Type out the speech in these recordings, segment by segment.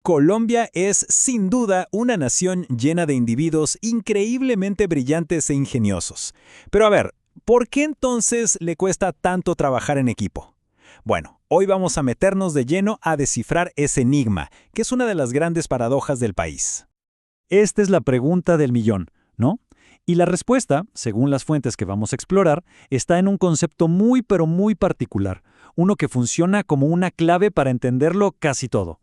Colombia es, sin duda, una nación llena de individuos increíblemente brillantes e ingeniosos. Pero a ver, ¿por qué entonces le cuesta tanto trabajar en equipo? Bueno, hoy vamos a meternos de lleno a descifrar ese enigma, que es una de las grandes paradojas del país. Esta es la pregunta del millón, ¿no? Y la respuesta, según las fuentes que vamos a explorar, está en un concepto muy pero muy particular, uno que funciona como una clave para entenderlo casi todo.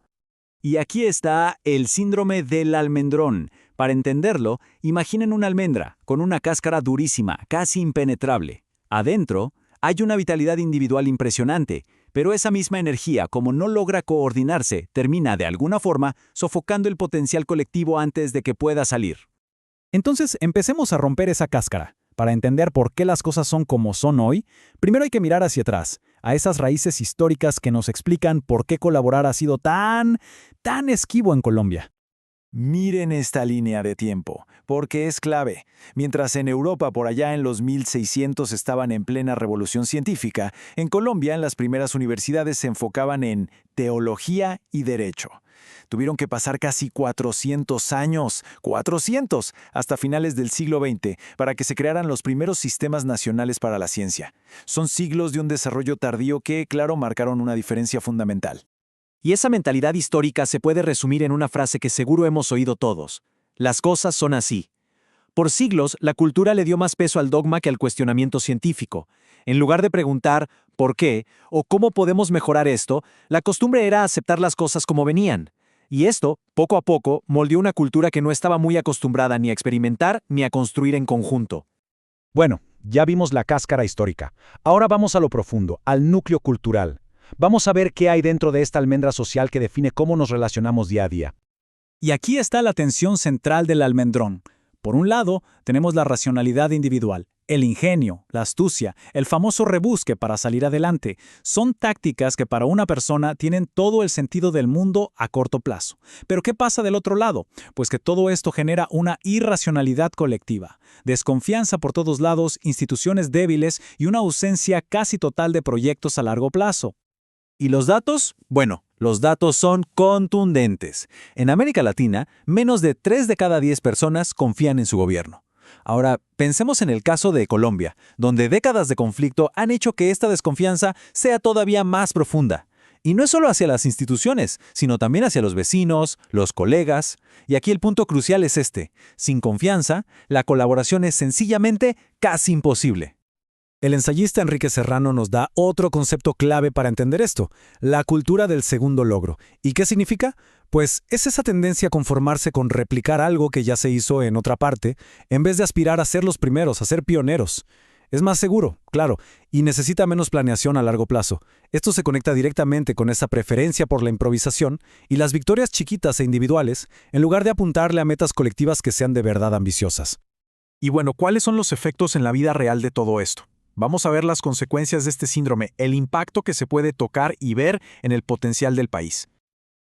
Y aquí está el síndrome del almendrón. Para entenderlo, imaginen una almendra con una cáscara durísima, casi impenetrable. Adentro, hay una vitalidad individual impresionante, pero esa misma energía, como no logra coordinarse, termina de alguna forma sofocando el potencial colectivo antes de que pueda salir. Entonces, empecemos a romper esa cáscara. Para entender por qué las cosas son como son hoy, primero hay que mirar hacia atrás, a esas raíces históricas que nos explican por qué colaborar ha sido tan esquivo en Colombia. Miren esta línea de tiempo, porque es clave. Mientras en Europa por allá en los 1600 estaban en plena revolución científica, en Colombia en las primeras universidades se enfocaban en teología y derecho. Tuvieron que pasar casi 400 años, 400, hasta finales del siglo XX, para que se crearan los primeros sistemas nacionales para la ciencia. Son siglos de un desarrollo tardío que, claro, marcaron una diferencia fundamental. Y esa mentalidad histórica se puede resumir en una frase que seguro hemos oído todos. Las cosas son así. Por siglos, la cultura le dio más peso al dogma que al cuestionamiento científico. En lugar de preguntar ¿por qué? O ¿cómo podemos mejorar esto?, la costumbre era aceptar las cosas como venían. Y esto, poco a poco, moldeó una cultura que no estaba muy acostumbrada ni a experimentar ni a construir en conjunto. Bueno, ya vimos la cáscara histórica. Ahora vamos a lo profundo, al núcleo cultural. Vamos a ver qué hay dentro de esta almendra social que define cómo nos relacionamos día a día. Y aquí está la tensión central del almendrón. Por un lado, tenemos la racionalidad individual, el ingenio, la astucia, el famoso rebusque para salir adelante. Son tácticas que para una persona tienen todo el sentido del mundo a corto plazo. Pero ¿qué pasa del otro lado? Pues que todo esto genera una irracionalidad colectiva, desconfianza por todos lados, instituciones débiles y una ausencia casi total de proyectos a largo plazo. ¿Y los datos? Bueno, los datos son contundentes. En América Latina, menos de 3 de cada 10 personas confían en su gobierno. Ahora, pensemos en el caso de Colombia, donde décadas de conflicto han hecho que esta desconfianza sea todavía más profunda. Y no es solo hacia las instituciones, sino también hacia los vecinos, los colegas. Y aquí el punto crucial es este. Sin confianza, la colaboración es sencillamente casi imposible. El ensayista Enrique Serrano nos da otro concepto clave para entender esto, la cultura del segundo logro. ¿Y qué significa? Pues es esa tendencia a conformarse con replicar algo que ya se hizo en otra parte, en vez de aspirar a ser los primeros, a ser pioneros. Es más seguro, claro, y necesita menos planeación a largo plazo. Esto se conecta directamente con esa preferencia por la improvisación y las victorias chiquitas e individuales, en lugar de apuntarle a metas colectivas que sean de verdad ambiciosas. Y bueno, ¿cuáles son los efectos en la vida real de todo esto? Vamos a ver las consecuencias de este síndrome, el impacto que se puede tocar y ver en el potencial del país.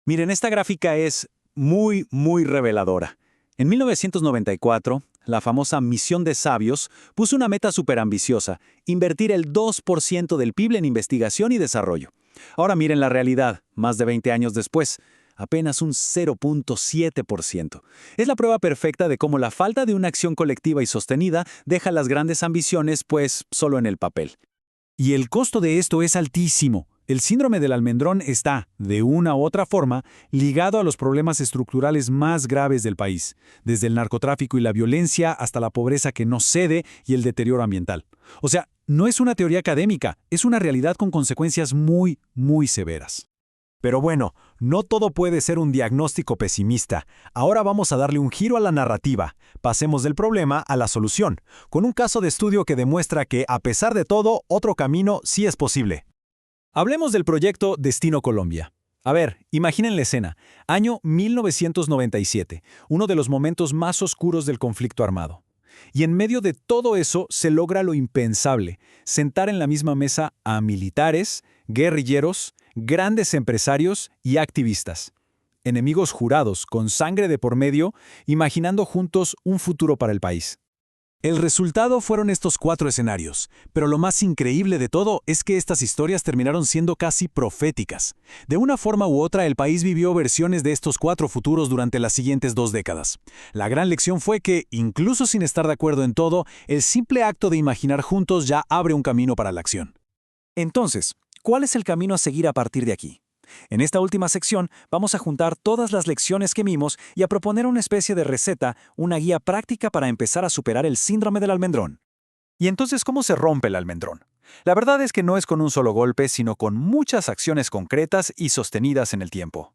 Miren, esta gráfica es muy reveladora. En 1994, la famosa Misión de Sabios puso una meta superambiciosa, invertir el 2% del PIB en investigación y desarrollo. Ahora miren la realidad, más de 20 años después, apenas un 0.7%. Es la prueba perfecta de cómo la falta de una acción colectiva y sostenida deja las grandes ambiciones, pues, solo en el papel. Y el costo de esto es altísimo. El síndrome del almendrón está, de una u otra forma, ligado a los problemas estructurales más graves del país, desde el narcotráfico y la violencia hasta la pobreza que no cede y el deterioro ambiental. O sea, no es una teoría académica, es una realidad con consecuencias muy severas. Pero bueno, no todo puede ser un diagnóstico pesimista. Ahora vamos a darle un giro a la narrativa. Pasemos del problema a la solución, con un caso de estudio que demuestra que, a pesar de todo, otro camino sí es posible. Hablemos del proyecto Destino Colombia. A ver, imaginen la escena. Año 1997, uno de los momentos más oscuros del conflicto armado. Y en medio de todo eso se logra lo impensable, sentar en la misma mesa a militares, guerrilleros, grandes empresarios y activistas. Enemigos jurados, con sangre de por medio, imaginando juntos un futuro para el país. El resultado fueron estos 4 escenarios, pero lo más increíble de todo es que estas historias terminaron siendo casi proféticas. De una forma u otra, el país vivió versiones de estos 4 futuros durante las siguientes 2 décadas. La gran lección fue que, incluso sin estar de acuerdo en todo, el simple acto de imaginar juntos ya abre un camino para la acción. Entonces, ¿cuál es el camino a seguir a partir de aquí? En esta última sección vamos a juntar todas las lecciones que vimos y a proponer una especie de receta, una guía práctica para empezar a superar el síndrome del almendrón. ¿Y entonces cómo se rompe el almendrón? La verdad es que no es con un solo golpe, sino con muchas acciones concretas y sostenidas en el tiempo.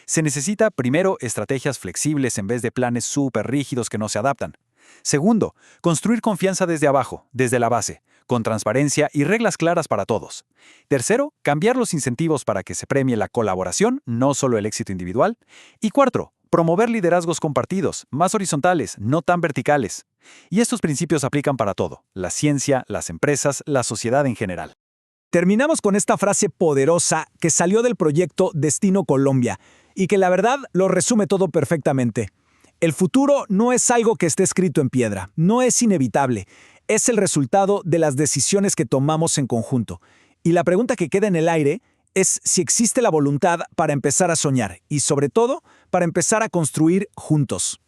Se necesita, primero, estrategias flexibles en vez de planes súper rígidos que no se adaptan. Segundo, construir confianza desde abajo, desde la base, con transparencia y reglas claras para todos. Tercero, cambiar los incentivos para que se premie la colaboración, no solo el éxito individual. Y cuarto, promover liderazgos compartidos, más horizontales, no tan verticales. Y estos principios aplican para todo: la ciencia, las empresas, la sociedad en general. Terminamos con esta frase poderosa que salió del proyecto Destino Colombia y que la verdad lo resume todo perfectamente. El futuro no es algo que esté escrito en piedra, no es inevitable, es el resultado de las decisiones que tomamos en conjunto. Y la pregunta que queda en el aire es si existe la voluntad para empezar a soñar y, sobre todo, para empezar a construir juntos.